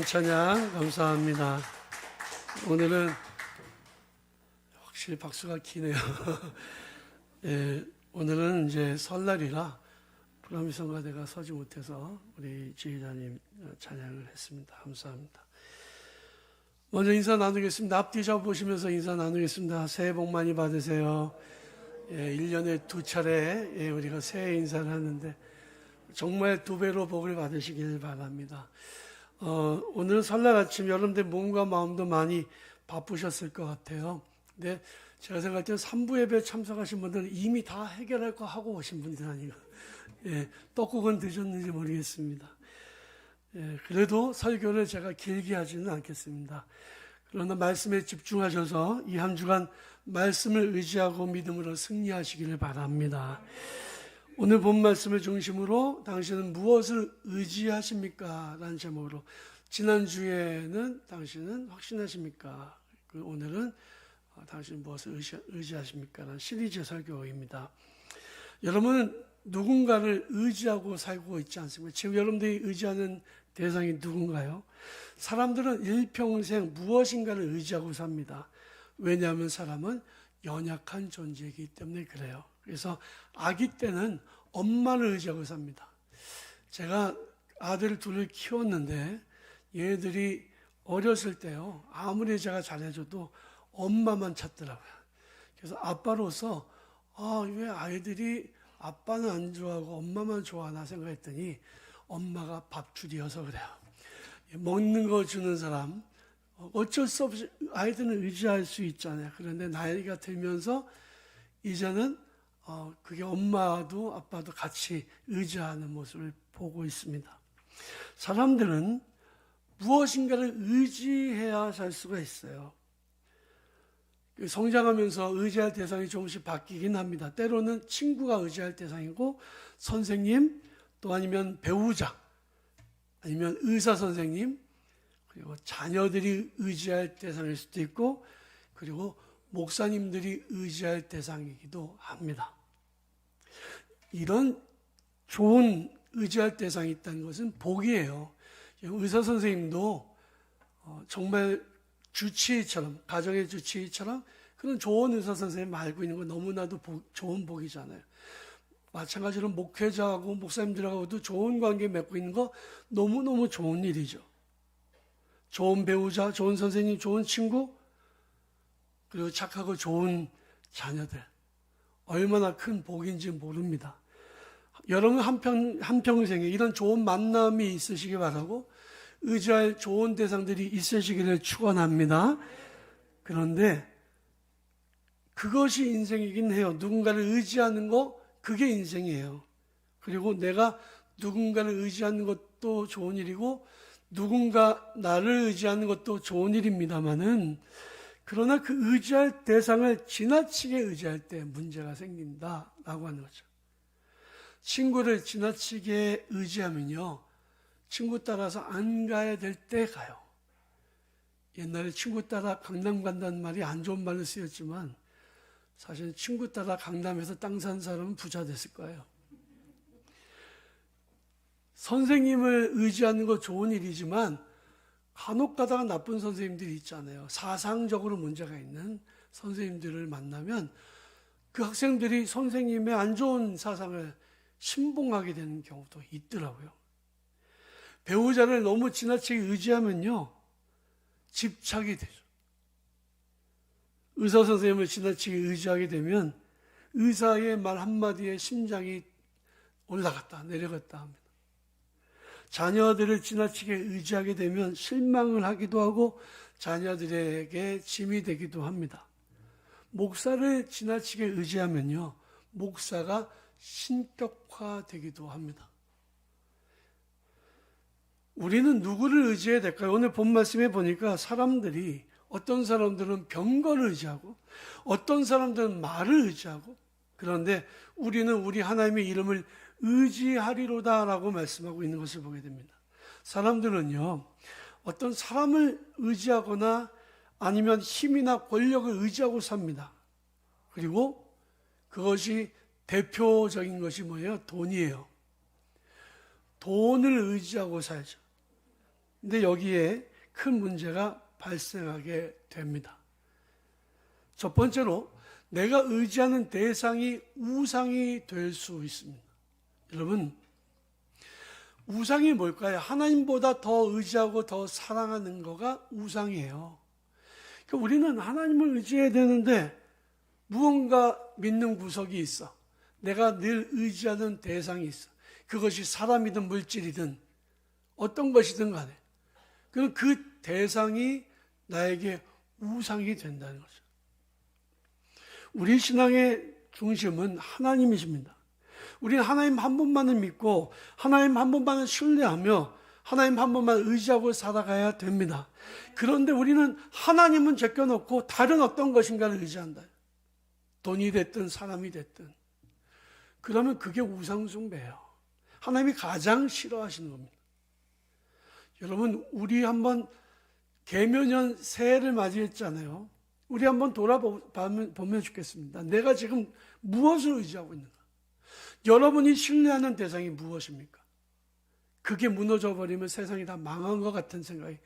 찬양 감사합니다. 오늘은 확실히 박수가 기네요. 예, 오늘은 이제 설날이라 브라미 성가대가 서지 못해서 우리 지휘자님 찬양을 했습니다. 감사합니다. 먼저 인사 나누겠습니다. 앞뒤 잡으시면서 인사 나누겠습니다. 새해 복 많이 받으세요. 예, 1년에 두 차례 우리가 새해 인사를 하는데 정말 두 배로 복을 받으시길 바랍니다. 오늘 설날 아침 여러분들 몸과 마음도 많이 바쁘셨을 것 같아요. 근데 제가 생각할 때는 3부 예배 참석하신 분들은 이미 다 해결할 거 하고 오신 분들 아니에요. 예, 떡국은 드셨는지 모르겠습니다. 예, 그래도 설교를 제가 길게 하지는 않겠습니다. 그러나 말씀에 집중하셔서 이 한 주간 말씀을 의지하고 믿음으로 승리하시기를 바랍니다. 오늘 본 말씀을 중심으로 당신은 무엇을 의지하십니까? 라는 제목으로 지난주에는 당신은 확신하십니까? 오늘은 당신은 무엇을 의지하십니까? 라는 시리즈 설교입니다. 여러분은 누군가를 의지하고 살고 있지 않습니까? 지금 여러분들이 의지하는 대상이 누군가요? 사람들은 일평생 무엇인가를 의지하고 삽니다. 왜냐하면 사람은 연약한 존재이기 때문에 그래요. 그래서 아기 때는 엄마를 의지하고 삽니다. 제가 아들 둘을 키웠는데 얘들이 어렸을 때요, 아무리 제가 잘해줘도 엄마만 찾더라고요. 그래서 아빠로서 왜 아이들이 아빠는 안 좋아하고 엄마만 좋아하나 생각했더니 엄마가 밥줄이어서 그래요. 먹는 거 주는 사람, 어쩔 수 없이 아이들은 의지할 수 있잖아요. 그런데 나이가 들면서 이제는 그게 엄마도 아빠도 같이 의지하는 모습을 보고 있습니다. 사람들은 무엇인가를 의지해야 살 수가 있어요. 성장하면서 의지할 대상이 조금씩 바뀌긴 합니다. 때로는 친구가 의지할 대상이고, 선생님, 또 아니면 배우자, 아니면 의사 선생님, 그리고 자녀들이 의지할 대상일 수도 있고, 그리고 목사님들이 의지할 대상이기도 합니다. 이런 좋은 의지할 대상이 있다는 것은 복이에요. 의사 선생님도 정말 주치의처럼, 가정의 주치의처럼 그런 좋은 의사 선생님 알고 있는 건 너무나도 좋은 복이잖아요. 마찬가지로 목회자하고 목사님들하고도 좋은 관계 맺고 있는 거 너무너무 좋은 일이죠. 좋은 배우자, 좋은 선생님, 좋은 친구, 그리고 착하고 좋은 자녀들. 얼마나 큰 복인지 모릅니다. 여러분 한평생에 이런 좋은 만남이 있으시기 바라고 의지할 좋은 대상들이 있으시기를 축원합니다. 그런데 그것이 인생이긴 해요. 누군가를 의지하는 거, 그게 인생이에요. 그리고 내가 누군가를 의지하는 것도 좋은 일이고 누군가 나를 의지하는 것도 좋은 일입니다만은, 그러나 그 의지할 대상을 지나치게 의지할 때 문제가 생긴다라고 하는 거죠. 친구를 지나치게 의지하면요, 친구 따라서 안 가야 될 때 가요. 옛날에 친구 따라 강남 간다는 말이 안 좋은 말로 쓰였지만 사실 친구 따라 강남에서 땅 산 사람은 부자 됐을 거예요. 선생님을 의지하는 거 좋은 일이지만 간혹 가다가 나쁜 선생님들이 있잖아요. 사상적으로 문제가 있는 선생님들을 만나면 그 학생들이 선생님의 안 좋은 사상을 신봉하게 되는 경우도 있더라고요. 배우자를 너무 지나치게 의지하면요, 집착이 되죠. 의사 선생님을 지나치게 의지하게 되면 의사의 말 한마디에 심장이 올라갔다 내려갔다 합니다. 자녀들을 지나치게 의지하게 되면 실망을 하기도 하고 자녀들에게 짐이 되기도 합니다. 목사를 지나치게 의지하면요, 목사가 신격화되기도 합니다. 우리는 누구를 의지해야 될까요? 오늘 본 말씀에 보니까 사람들이, 어떤 사람들은 병거를 의지하고 어떤 사람들은 말을 의지하고, 그런데 우리는 우리 하나님의 이름을 의지하리로다라고 말씀하고 있는 것을 보게 됩니다. 사람들은요, 어떤 사람을 의지하거나 아니면 힘이나 권력을 의지하고 삽니다. 그리고 그것이 대표적인 것이 뭐예요? 돈이에요. 돈을 의지하고 살죠. 근데 여기에 큰 문제가 발생하게 됩니다. 첫 번째로 내가 의지하는 대상이 우상이 될 수 있습니다. 여러분, 우상이 뭘까요? 하나님보다 더 의지하고 더 사랑하는 거가 우상이에요. 그러니까 우리는 하나님을 의지해야 되는데 무언가 믿는 구석이 있어. 내가 늘 의지하는 대상이 있어. 그것이 사람이든 물질이든 어떤 것이든 간에. 그럼 그 대상이 나에게 우상이 된다는 거죠. 우리 신앙의 중심은 하나님이십니다. 우리는 하나님 한 분만을 믿고 하나님 한 분만을 신뢰하며 하나님 한 분만 의지하고 살아가야 됩니다. 그런데 우리는 하나님은 제껴놓고 다른 어떤 것인가를 의지한다. 돈이 됐든 사람이 됐든. 그러면 그게 우상숭배예요. 하나님이 가장 싫어하시는 겁니다. 여러분, 우리 한번 계묘년 새해를 맞이했잖아요. 우리 한번 돌아보면 좋겠습니다. 내가 지금 무엇을 의지하고 있는가? 여러분이 신뢰하는 대상이 무엇입니까? 그게 무너져 버리면 세상이 다 망한 것 같은 생각이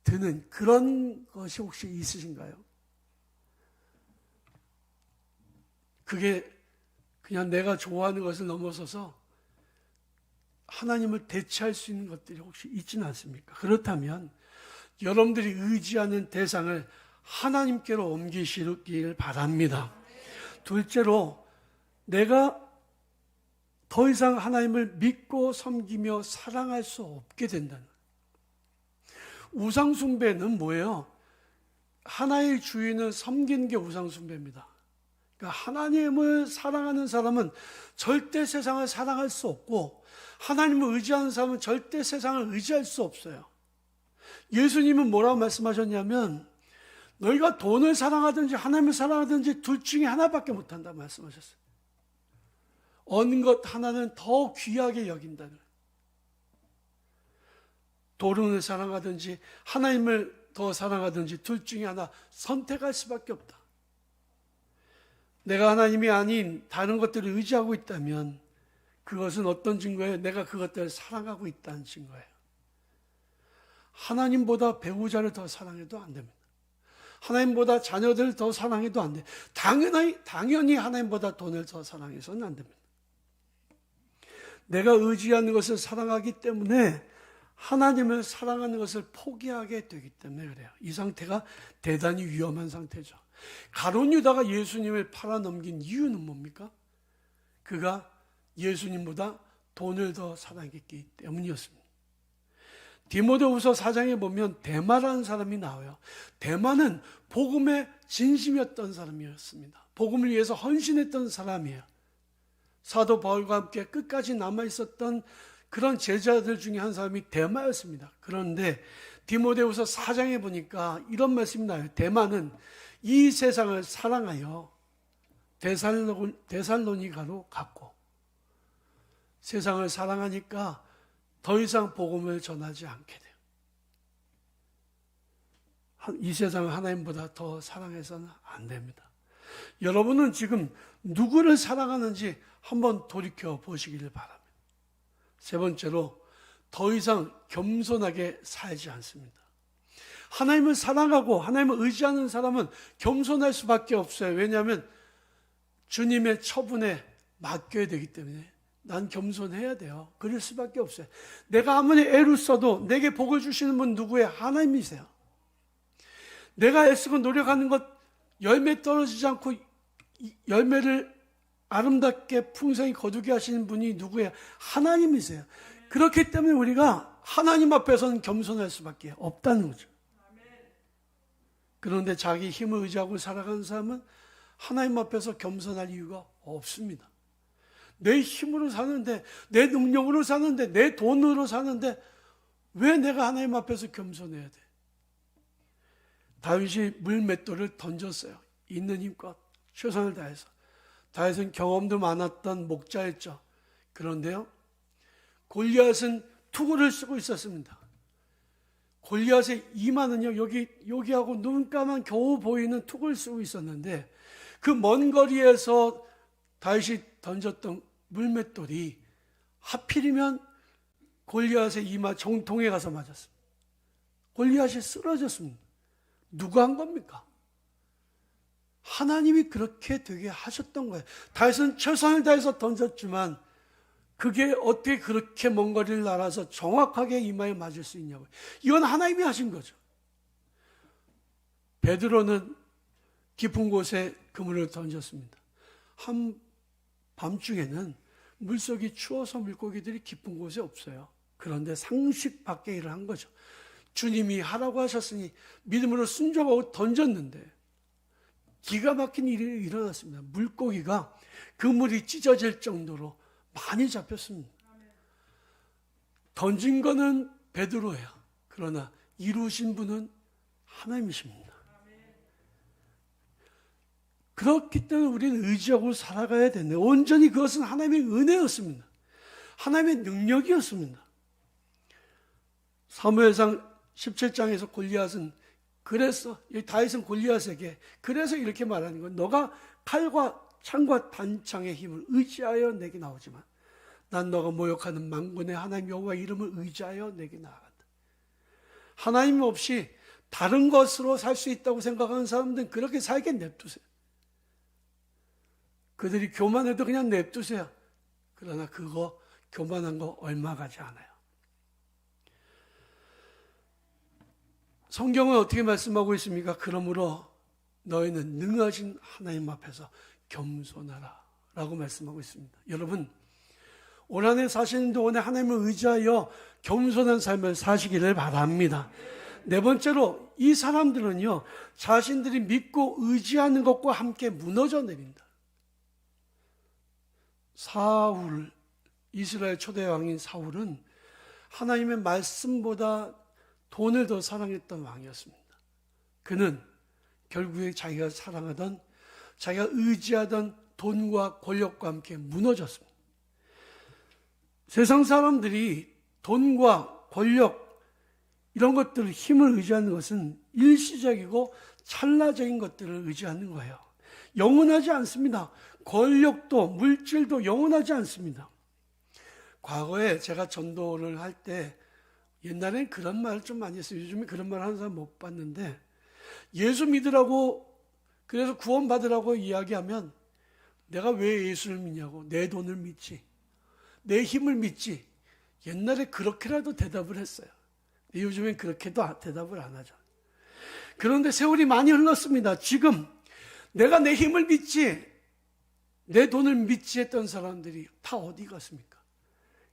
드는 그런 것이 혹시 있으신가요? 그게 그냥 내가 좋아하는 것을 넘어서서 하나님을 대체할 수 있는 것들이 혹시 있지는 않습니까? 그렇다면 여러분들이 의지하는 대상을 하나님께로 옮기시길 바랍니다. 둘째로, 내가 더 이상 하나님을 믿고 섬기며 사랑할 수 없게 된다는 거예요. 우상숭배는 뭐예요? 하나의 주인을 섬기는 게 우상숭배입니다. 그러니까 하나님을 사랑하는 사람은 절대 세상을 사랑할 수 없고 하나님을 의지하는 사람은 절대 세상을 의지할 수 없어요. 예수님은 뭐라고 말씀하셨냐면 너희가 돈을 사랑하든지 하나님을 사랑하든지 둘 중에 하나밖에 못한다 말씀하셨어요. 어느 것 하나는 더 귀하게 여긴다는 거예요. 돈을 사랑하든지 하나님을 더 사랑하든지 둘 중에 하나 선택할 수밖에 없다. 내가 하나님이 아닌 다른 것들을 의지하고 있다면 그것은 어떤 증거예요? 내가 그것들을 사랑하고 있다는 증거예요. 하나님보다 배우자를 더 사랑해도 안 됩니다. 하나님보다 자녀들을 더 사랑해도 안 돼요. 당연히 하나님보다 돈을 더 사랑해서는 안 됩니다. 내가 의지하는 것을 사랑하기 때문에 하나님을 사랑하는 것을 포기하게 되기 때문에 그래요. 이 상태가 대단히 위험한 상태죠. 가룟 유다가 예수님을 팔아넘긴 이유는 뭡니까? 그가 예수님보다 돈을 더 사랑했기 때문이었습니다. 디모데후서 4장에 보면 데마라는 사람이 나와요. 데마는 복음의 진심이었던 사람이었습니다. 복음을 위해서 헌신했던 사람이에요. 사도 바울과 함께 끝까지 남아있었던 그런 제자들 중에 한 사람이 데마였습니다. 그런데 디모데후서 4장에 보니까 이런 말씀이 나와요. 데마는 이 세상을 사랑하여 데살로니가로 갔고, 세상을 사랑하니까 더 이상 복음을 전하지 않게 돼요. 이 세상을 하나님보다 더 사랑해서는 안 됩니다. 여러분은 지금 누구를 사랑하는지 한번 돌이켜 보시기를 바랍니다. 세 번째로, 더 이상 겸손하게 살지 않습니다. 하나님을 사랑하고 하나님을 의지하는 사람은 겸손할 수밖에 없어요. 왜냐하면 주님의 처분에 맡겨야 되기 때문에 난 겸손해야 돼요. 그럴 수밖에 없어요. 내가 아무리 애를 써도 내게 복을 주시는 분 누구예요? 하나님이세요. 내가 애쓰고 노력하는 것 열매 떨어지지 않고 열매를 아름답게 풍성히 거두게 하시는 분이 누구예요? 하나님이세요. 그렇기 때문에 우리가 하나님 앞에서는 겸손할 수밖에 없다는 거죠. 그런데 자기 힘을 의지하고 살아가는 사람은 하나님 앞에서 겸손할 이유가 없습니다. 내 힘으로 사는데, 내 능력으로 사는데, 내 돈으로 사는데 왜 내가 하나님 앞에서 겸손해야 돼? 다윗이 물맷돌을 던졌어요. 있는 힘껏 최선을 다해서. 다윗은 경험도 많았던 목자였죠. 그런데요, 골리앗은 투구를 쓰고 있었습니다. 골리앗의 이마는요, 여기하고 눈가만 겨우 보이는 투구를 쓰고 있었는데 그 먼 거리에서 다윗이 던졌던 물맷돌이 하필이면 골리앗의 이마 정통에 가서 맞았습니다. 골리앗이 쓰러졌습니다. 누가 한 겁니까? 하나님이 그렇게 되게 하셨던 거예요. 다윗은 최선을 다해서 던졌지만 그게 어떻게 그렇게 먼 거리를 날아서 정확하게 이마에 맞을 수 있냐고요. 이건 하나님이 하신 거죠. 베드로는 깊은 곳에 그물을 던졌습니다. 한 밤중에는 물속이 추워서 물고기들이 깊은 곳에 없어요. 그런데 상식 밖의 일을 한 거죠. 주님이 하라고 하셨으니 믿음으로 순종하고 던졌는데 기가 막힌 일이 일어났습니다. 물고기가 그물이 찢어질 정도로 많이 잡혔습니다. 던진 거는 베드로예요. 그러나 이루신 분은 하나님이십니다. 그렇기 때문에 우리는 의지하고 살아가야 되는데 온전히 그것은 하나님의 은혜였습니다. 하나님의 능력이었습니다. 사무엘상 17장에서 골리앗은 그래서 다윗은 골리앗에게 그래서 이렇게 말하는 건 너가 칼과 창과 단창의 힘을 의지하여 내게 나오지만 난 너가 모욕하는 만군의 하나님 여호와 이름을 의지하여 내게 나아간다. 하나님 없이 다른 것으로 살 수 있다고 생각하는 사람들은 그렇게 살게 냅두세요. 그들이 교만해도 그냥 냅두세요. 그러나 그거 교만한 거 얼마 가지 않아요. 성경은 어떻게 말씀하고 있습니까? 그러므로 너희는 능하신 하나님 앞에서 겸손하라 라고 말씀하고 있습니다. 여러분, 올 한 해 사시는 동안에 하나님을 의지하여 겸손한 삶을 사시기를 바랍니다. 네 번째로 이 사람들은요, 자신들이 믿고 의지하는 것과 함께 무너져 내린다. 사울, 이스라엘 초대 왕인 사울은 하나님의 말씀보다 돈을 더 사랑했던 왕이었습니다. 그는 결국에 자기가 사랑하던, 자기가 의지하던 돈과 권력과 함께 무너졌습니다. 세상 사람들이 돈과 권력, 이런 것들을 힘을 의지하는 것은 일시적이고 찰나적인 것들을 의지하는 거예요. 영원하지 않습니다. 권력도 물질도 영원하지 않습니다. 과거에 제가 전도를 할 때 옛날엔 그런 말을 좀 많이 했어요. 요즘에 그런 말 하는 사람 못 봤는데 예수 믿으라고 그래서 구원 받으라고 이야기하면 내가 왜 예수를 믿냐고 내 돈을 믿지 내 힘을 믿지 옛날에 그렇게라도 대답을 했어요. 요즘엔 그렇게도 대답을 안 하죠. 그런데 세월이 많이 흘렀습니다. 지금 내가 내 힘을 믿지 내 돈을 믿지 했던 사람들이 다 어디 갔습니까?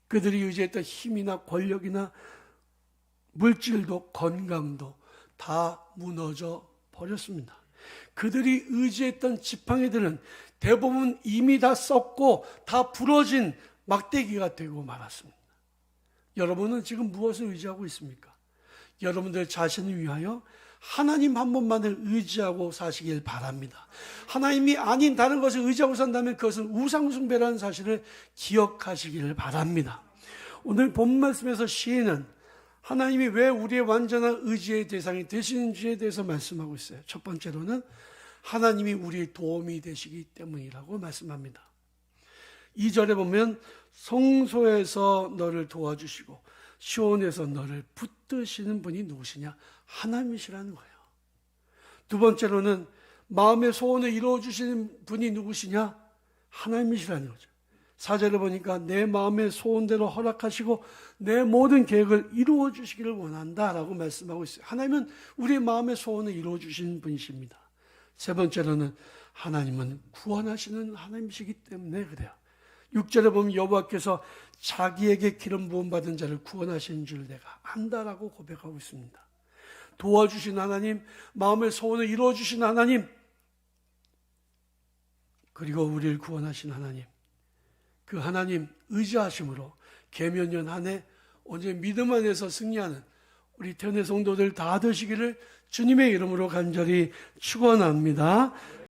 그들이 의지했던 힘이나 권력이나 물질도 건강도 다 무너져 버렸습니다. 그들이 의지했던 지팡이들은 대부분 이미 다 썩고 다 부러진 막대기가 되고 말았습니다. 여러분은 지금 무엇을 의지하고 있습니까? 여러분들 자신을 위하여 하나님 한 분만을 의지하고 사시길 바랍니다. 하나님이 아닌 다른 것을 의지하고 산다면 그것은 우상숭배라는 사실을 기억하시길 바랍니다. 오늘 본 말씀에서 시인은 하나님이 왜 우리의 완전한 의지의 대상이 되시는지에 대해서 말씀하고 있어요. 첫 번째로는 하나님이 우리의 도움이 되시기 때문이라고 말씀합니다. 2절에 보면 성소에서 너를 도와주시고 시온에서 너를 붙드시는 분이 누구시냐? 하나님이시라는 거예요. 두 번째로는 마음의 소원을 이루어주시는 분이 누구시냐? 하나님이시라는 거죠. 4절에 보니까 내 마음의 소원대로 허락하시고 내 모든 계획을 이루어 주시기를 원한다라고 말씀하고 있어요. 하나님은 우리의 마음의 소원을 이루어 주시는 분이십니다. 세 번째로는 하나님은 구원하시는 하나님이시기 때문에 그래요. 6절에 보면 여호와께서 자기에게 기름 부음 받은 자를 구원하시는 줄 내가 안다라고 고백하고 있습니다. 도와주신 하나님, 마음의 소원을 이루어 주신 하나님, 그리고 우리를 구원하신 하나님, 그 하나님 의지하심으로 계면년 한 해 오늘 믿음 안에서 승리하는 우리 태연의 성도들 다 되시기를 주님의 이름으로 간절히 축원합니다.